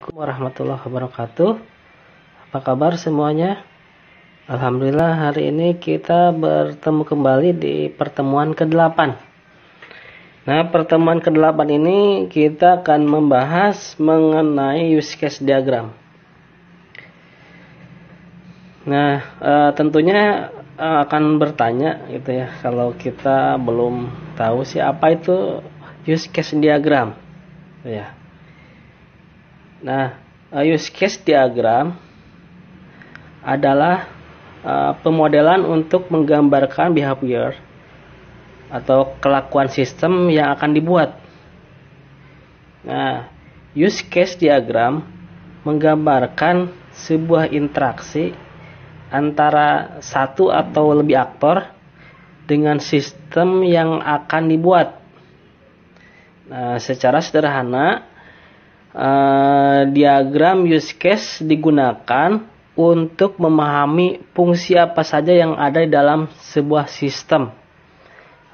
Assalamualaikum warahmatullahi wabarakatuh. Apa kabar semuanya? Alhamdulillah hari ini kita bertemu kembali di pertemuan ke-8. Nah, pertemuan ke-8 ini kita akan membahas mengenai use case diagram. Nah, tentunya akan bertanya gitu ya, kalau kita belum tahu sih apa itu use case diagram. Ya. Nah, use case diagram adalah pemodelan untuk menggambarkan behavior atau kelakuan sistem yang akan dibuat. Nah, use case diagram menggambarkan sebuah interaksi antara satu atau lebih aktor dengan sistem yang akan dibuat. Nah, secara sederhana, diagram use case digunakan untuk memahami fungsi apa saja yang ada di dalam sebuah sistem.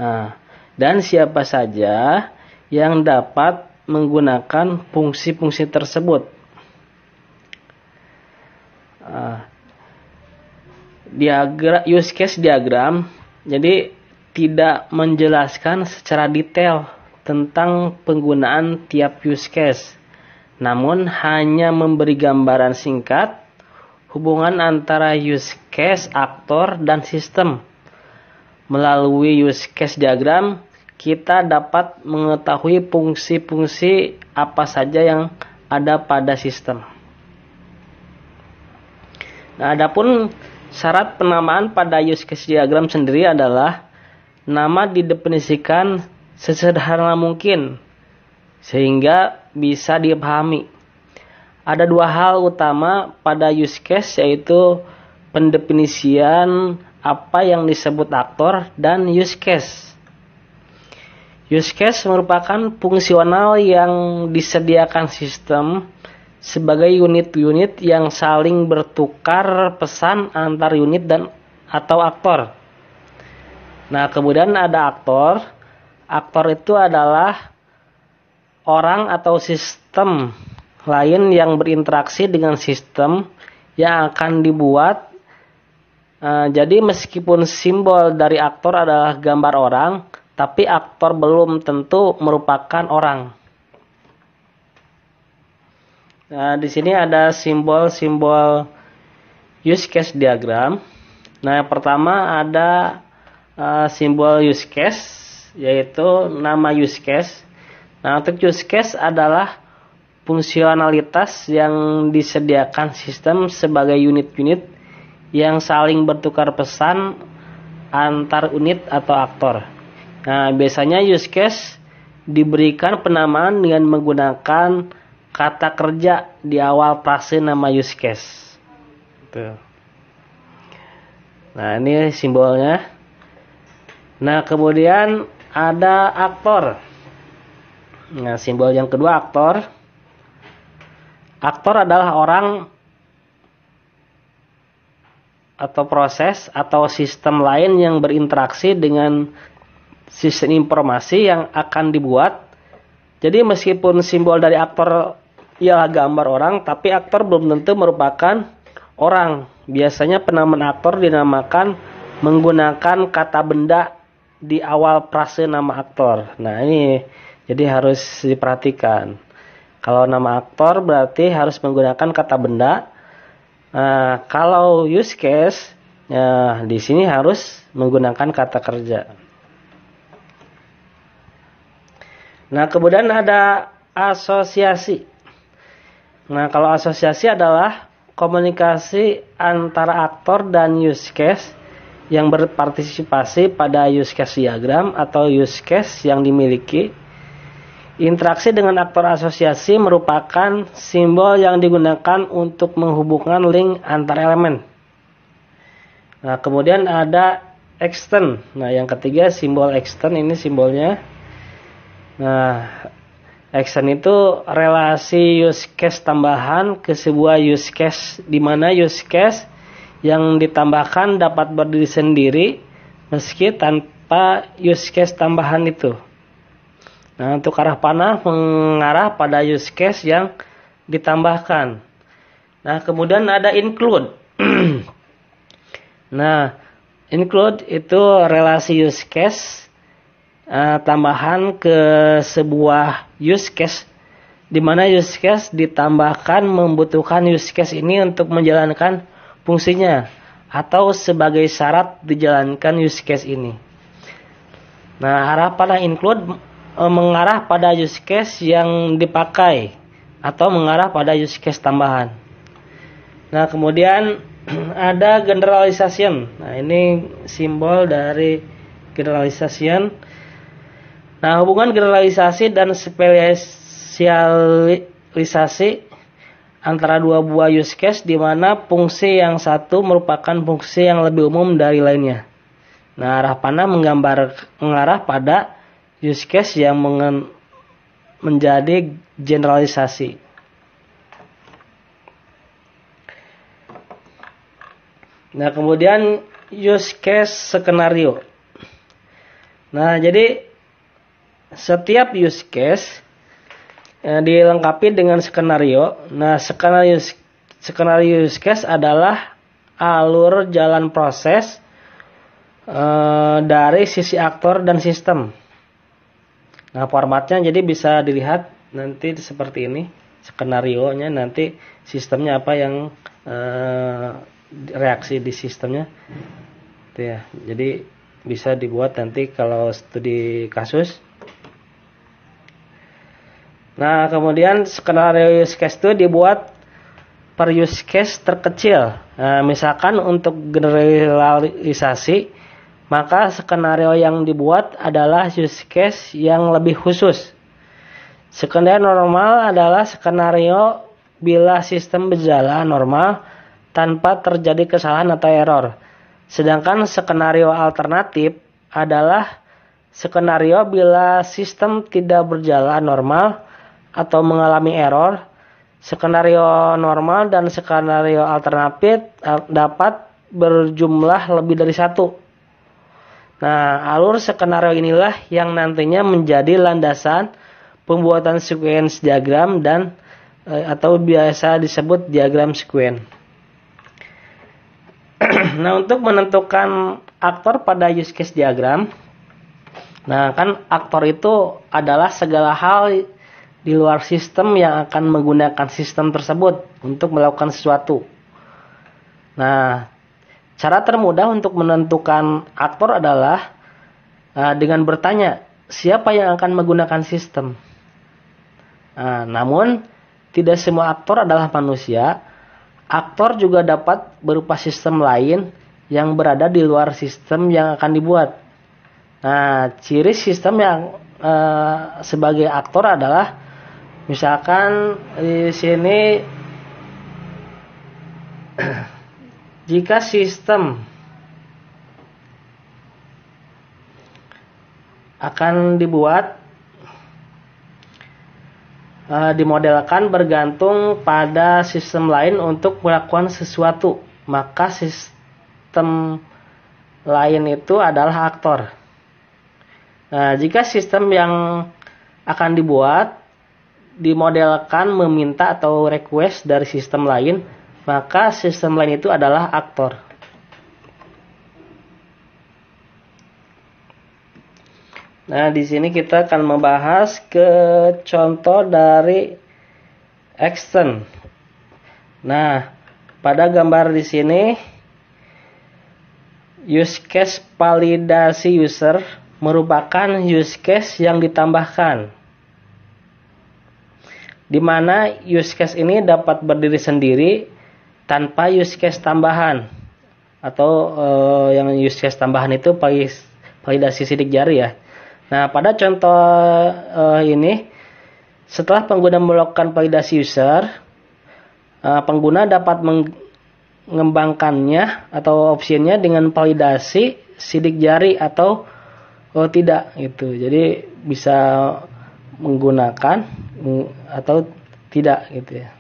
Nah, dan siapa saja yang dapat menggunakan fungsi-fungsi tersebut. Use case diagram jadi tidak menjelaskan secara detail tentang penggunaan tiap use case, namun hanya memberi gambaran singkat hubungan antara use case, aktor, dan sistem. Melalui use case diagram, kita dapat mengetahui fungsi-fungsi apa saja yang ada pada sistem. Nah, adapun syarat penamaan pada use case diagram sendiri adalah nama didefinisikan sesederhana mungkin sehingga bisa dipahami. Ada dua hal utama pada use case, yaitu pendefinisian apa yang disebut aktor dan use case. Use case merupakan fungsional yang disediakan sistem sebagai unit-unit yang saling bertukar pesan antar unit dan atau aktor. Nah, kemudian ada aktor. Aktor itu adalah orang atau sistem lain yang berinteraksi dengan sistem yang akan dibuat. Jadi meskipun simbol dari aktor adalah gambar orang, tapi aktor belum tentu merupakan orang. Nah, di sini ada simbol-simbol use case diagram. Nah, yang pertama ada simbol use case, yaitu nama use case. Nah, untuk use case adalah fungsionalitas yang disediakan sistem sebagai unit-unit yang saling bertukar pesan antar unit atau aktor. Nah, biasanya use case diberikan penamaan dengan menggunakan kata kerja di awal frase nama use case. Nah, ini simbolnya. Nah, kemudian ada aktor. Nah, simbol yang kedua aktor. Aktor adalah orang atau proses atau sistem lain yang berinteraksi dengan sistem informasi yang akan dibuat. Jadi meskipun simbol dari aktor ialah gambar orang, tapi aktor belum tentu merupakan orang. Biasanya penamaan aktor dinamakan menggunakan kata benda di awal frase nama aktor. Nah, ini jadi harus diperhatikan. Kalau nama aktor berarti harus menggunakan kata benda. Nah, kalau use case, ya di sini harus menggunakan kata kerja. Nah, kemudian ada asosiasi. Nah, kalau asosiasi adalah komunikasi antara aktor dan use case yang berpartisipasi pada use case diagram atau use case yang dimiliki. Interaksi dengan aktor asosiasi merupakan simbol yang digunakan untuk menghubungkan link antar elemen. Nah, kemudian ada extend. Nah, yang ketiga simbol extend, ini simbolnya. Nah, extend itu relasi use case tambahan ke sebuah use case, di mana use case yang ditambahkan dapat berdiri sendiri meski tanpa use case tambahan itu. Nah, untuk arah panah mengarah pada use case yang ditambahkan. Nah, kemudian ada include. Nah, include itu relasi use case tambahan ke sebuah use case, di mana use case ditambahkan membutuhkan use case ini untuk menjalankan fungsinya atau sebagai syarat dijalankan use case ini. Nah, arah pada include mengarah pada use case yang dipakai atau mengarah pada use case tambahan. Nah, kemudian ada generalization. Nah, ini simbol dari generalization. Nah, hubungan generalisasi dan spesialisasi antara dua buah use case di mana fungsi yang satu merupakan fungsi yang lebih umum dari lainnya. Nah, arah panah mengarah pada use case yang menjadi generalisasi. Nah, kemudian use case skenario. Nah, jadi setiap use case dilengkapi dengan skenario. Nah, skenario use case adalah alur jalan proses dari sisi aktor dan sistem. Nah, formatnya jadi bisa dilihat nanti seperti ini. Skenarionya nanti sistemnya apa yang reaksi di sistemnya itu ya. Jadi bisa dibuat nanti kalau studi kasus. Nah, kemudian skenario use case itu dibuat per use case terkecil. Nah, misalkan untuk generalisasi, maka skenario yang dibuat adalah use case yang lebih khusus. Skenario normal adalah skenario bila sistem berjalan normal tanpa terjadi kesalahan atau error. Sedangkan skenario alternatif adalah skenario bila sistem tidak berjalan normal atau mengalami error. Skenario normal dan skenario alternatif dapat berjumlah lebih dari satu. Nah, alur skenario inilah yang nantinya menjadi landasan pembuatan sequence diagram dan atau biasa disebut diagram sequence. Nah, untuk menentukan aktor pada use case diagram, nah kan aktor itu adalah segala hal di luar sistem yang akan menggunakan sistem tersebut untuk melakukan sesuatu. Nah, cara termudah untuk menentukan aktor adalah dengan bertanya, siapa yang akan menggunakan sistem? Namun, tidak semua aktor adalah manusia. Aktor juga dapat berupa sistem lain yang berada di luar sistem yang akan dibuat. Nah, ciri sistem yang sebagai aktor adalah, misalkan di sini jika sistem akan dibuat dimodelkan bergantung pada sistem lain untuk melakukan sesuatu, maka sistem lain itu adalah aktor. Nah, jika sistem yang akan dibuat dimodelkan meminta atau request dari sistem lain, maka sistem lain itu adalah aktor. Nah, di sini kita akan membahas ke contoh dari extend. Nah, pada gambar di sini use case validasi user merupakan use case yang ditambahkan, di mana use case ini dapat berdiri sendiri tanpa use case tambahan, atau yang use case tambahan itu validasi sidik jari ya. Nah, pada contoh ini, setelah pengguna melakukan validasi user, pengguna dapat mengembangkannya atau opsinya dengan validasi sidik jari atau tidak gitu. Jadi bisa menggunakan atau tidak gitu ya.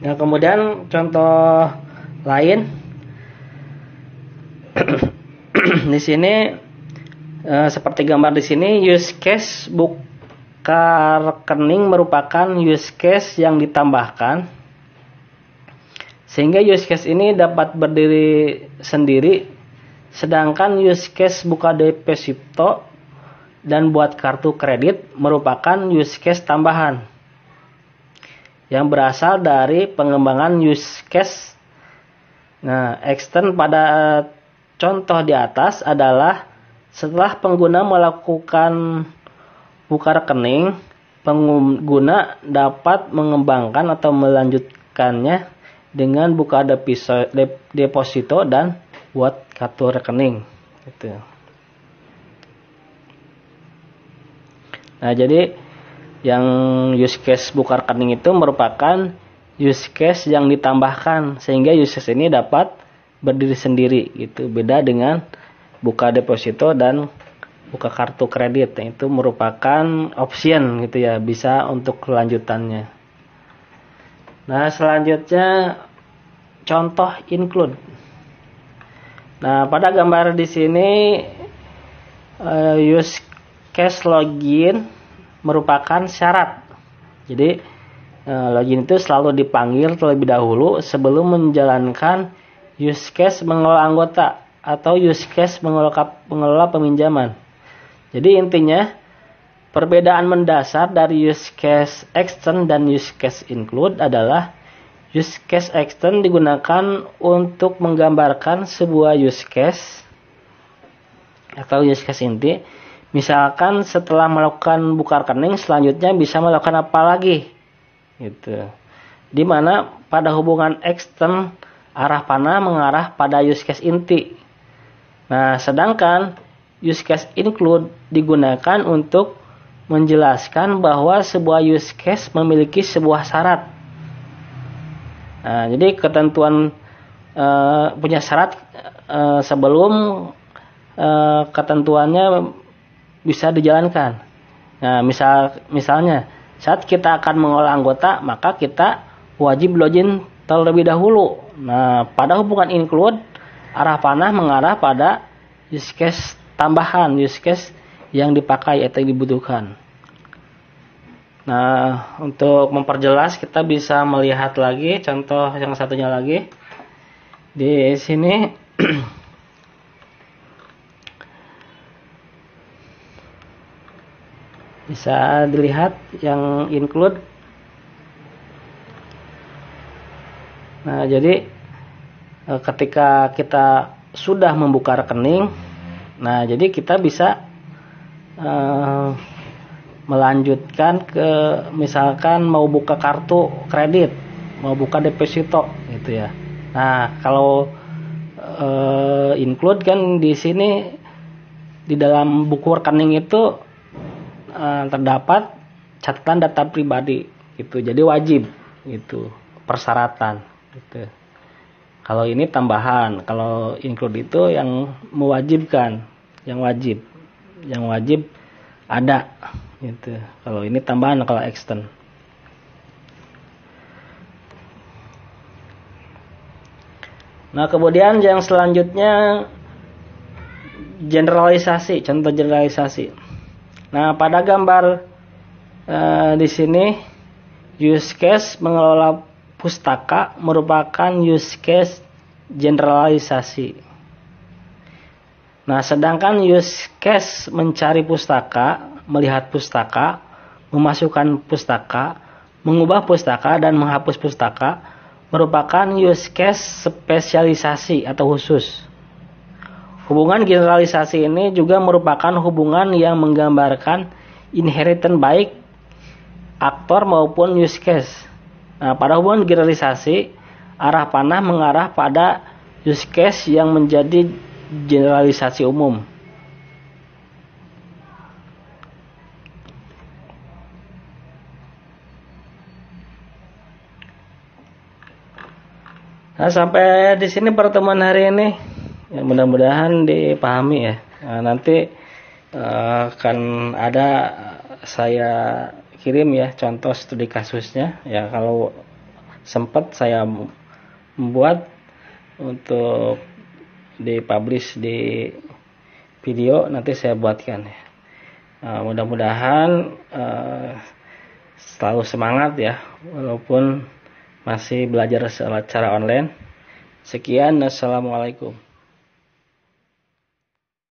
Nah, kemudian contoh lain di sini seperti gambar di sini, use case rekening merupakan use case yang ditambahkan, sehingga use case ini dapat berdiri sendiri, sedangkan use case buka deposito dan buat kartu kredit merupakan use case tambahan yang berasal dari pengembangan use case. Nah, extend pada contoh di atas adalah setelah pengguna melakukan buka rekening, pengguna dapat mengembangkan atau melanjutkannya dengan buka deposito dan buat kartu rekening. Gitu. Nah, jadi yang use case buka rekening itu merupakan use case yang ditambahkan, sehingga use case ini dapat berdiri sendiri gitu. Beda dengan buka deposito dan buka kartu kredit, itu merupakan option gitu ya, bisa untuk kelanjutannya. Nah, selanjutnya contoh include. Nah, pada gambar di sini use case login merupakan syarat. Jadi login itu selalu dipanggil terlebih dahulu sebelum menjalankan use case mengelola anggota atau use case mengelola peminjaman. Jadi intinya perbedaan mendasar dari use case extend dan use case include adalah use case extend digunakan untuk menggambarkan sebuah use case atau use case inti. Misalkan setelah melakukan buka rekening, selanjutnya bisa melakukan apa lagi, gitu. Dimana pada hubungan extend arah panah mengarah pada use case inti. Nah, sedangkan use case include digunakan untuk menjelaskan bahwa sebuah use case memiliki sebuah syarat. Nah, jadi ketentuan punya syarat sebelum ketentuannya bisa dijalankan. Nah, misalnya saat kita akan mengolah anggota, maka kita wajib login terlebih dahulu. Nah, pada hubungan include, arah panah mengarah pada use case tambahan, use case yang dipakai atau dibutuhkan. Nah, untuk memperjelas kita bisa melihat lagi contoh yang satunya lagi. Di sini bisa dilihat yang include. Nah, jadi ketika kita sudah membuka rekening, nah jadi kita bisa melanjutkan ke misalkan mau buka kartu kredit, mau buka deposito gitu ya. Nah, kalau include kan di sini di dalam buku rekening itu terdapat catatan data pribadi gitu. Jadi wajib gitu, persyaratan gitu. Kalau ini tambahan, kalau include itu yang mewajibkan, yang wajib ada gitu. Kalau ini tambahan, kalau extend. Nah, kemudian yang selanjutnya generalisasi, contoh generalisasi. Nah, pada gambar di sini use case mengelola pustaka merupakan use case generalisasi. Nah, sedangkan use case mencari pustaka, melihat pustaka, memasukkan pustaka, mengubah pustaka dan menghapus pustaka merupakan use case spesialisasi atau khusus. Hubungan generalisasi ini juga merupakan hubungan yang menggambarkan inheritance baik aktor maupun use case. Nah, pada hubungan generalisasi, arah panah mengarah pada use case yang menjadi generalisasi umum. Nah, sampai di sini pertemuan hari ini. Ya, mudah-mudahan dipahami ya. Nah, nanti akan ada saya kirim ya contoh studi kasusnya ya, kalau sempat saya membuat untuk dipublish di video, nanti saya buatkan ya. Mudah-mudahan selalu semangat ya, walaupun masih belajar secara online. Sekian, assalamualaikum.